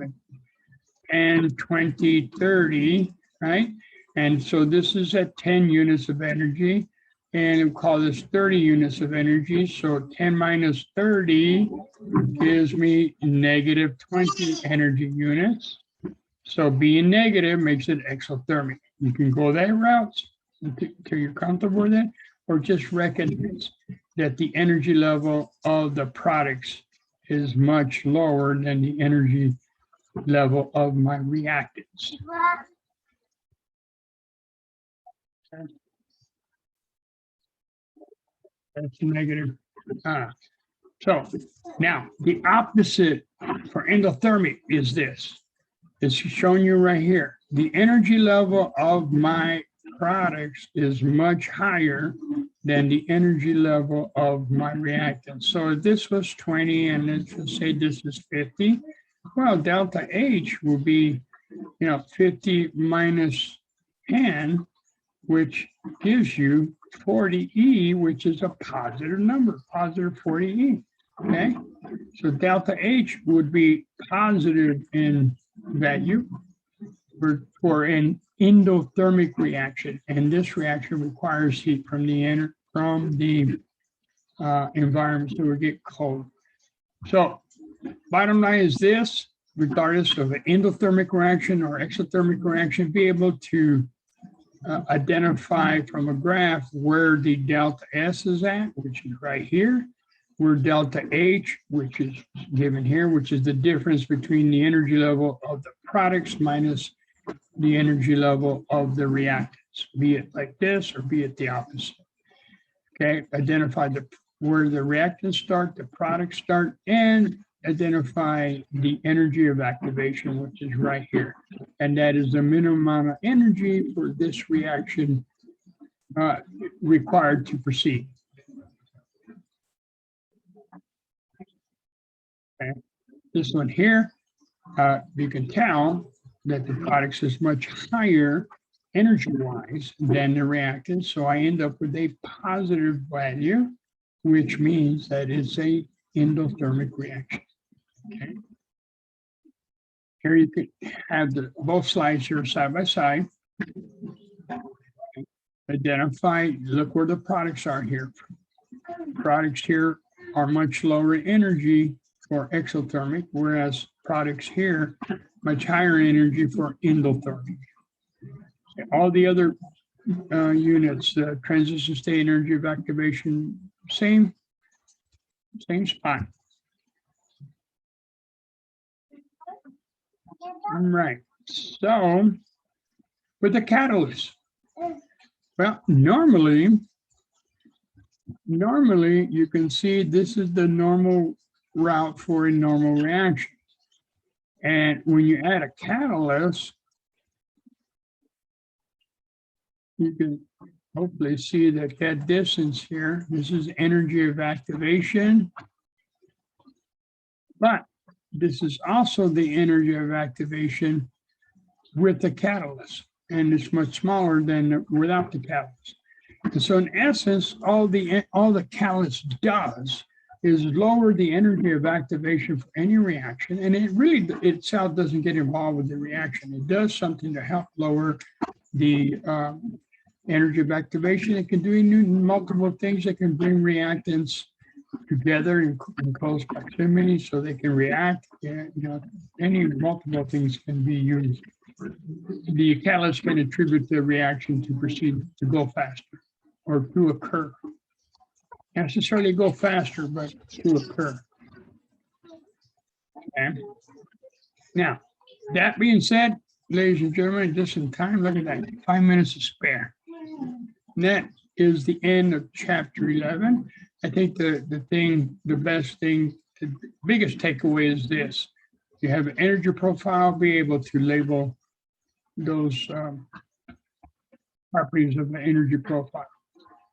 and 20, 30, right? And so this is at 10 units of energy, and we'll call this 30 units of energy. So 10 minus 30 gives me negative 20 energy units. So being negative makes it exothermic. You can go that route until you're comfortable with it, or just recognize that the energy level of the products is much lower than the energy level of my reactants. Okay. That's negative. So now the opposite for endothermic is this. It's showing you right here. The energy level of my products is much higher than the energy level of my reactant. So if this was 20 and let's say this is 50, well, delta H will be, 50 minus 10, which gives you 40E, which is a positive number, positive 40E, okay? So delta H would be positive in value for an endothermic reaction, and this reaction requires heat from the environment, so we get cold. So bottom line is this: regardless of an endothermic reaction or exothermic reaction, be able to identify from a graph where the delta S is at, which is right here, where delta H, which is given here, which is the difference between the energy level of the products minus the energy level of the reactants, be it like this or be it the opposite. Okay, identify where the reactants start, the products start, and identify the energy of activation, which is right here. And that is the minimum amount of energy for this reaction required to proceed. Okay. This one here, you can tell that the products is much higher energy-wise than the reactants. So I end up with a positive value, which means that it's a endothermic reaction. Okay. Here you could have both slides here side by side. Identify, look where the products are here. Products here are much lower energy for exothermic, whereas products here much higher energy for endothermic. All the other units, the transition state energy of activation, same spot. All right. So with the catalyst, well, normally you can see this is the normal route for a normal reaction. And when you add a catalyst, you can hopefully see that distance here. This is energy of activation, but this is also the energy of activation with the catalyst, and it's much smaller than without the catalyst. And so in essence, all the catalyst does is lower the energy of activation for any reaction, and it really itself doesn't get involved with the reaction. It does something to help lower the energy of activation. It can do multiple things. It can bring reactants together in close proximity so they can react. Any multiple things can be used. The catalyst can attribute the reaction to proceed to go faster or to occur. Not necessarily go faster, but to occur. Okay. Now, that being said, ladies and gentlemen, just in time, look at that, 5 minutes to spare. And that is the end of chapter 11. I think the best thing, the biggest takeaway is this: you have an energy profile, be able to label those properties of the energy profile.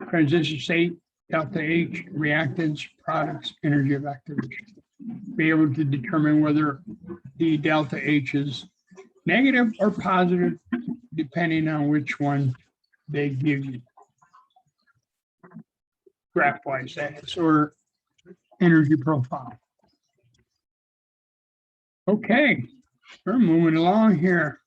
Transition state, delta H, reactants, products, energy of activation. Be able to determine whether the delta H is negative or positive, depending on which one they give you. Graph-wise, that is, or energy profile. Okay, We're moving along here.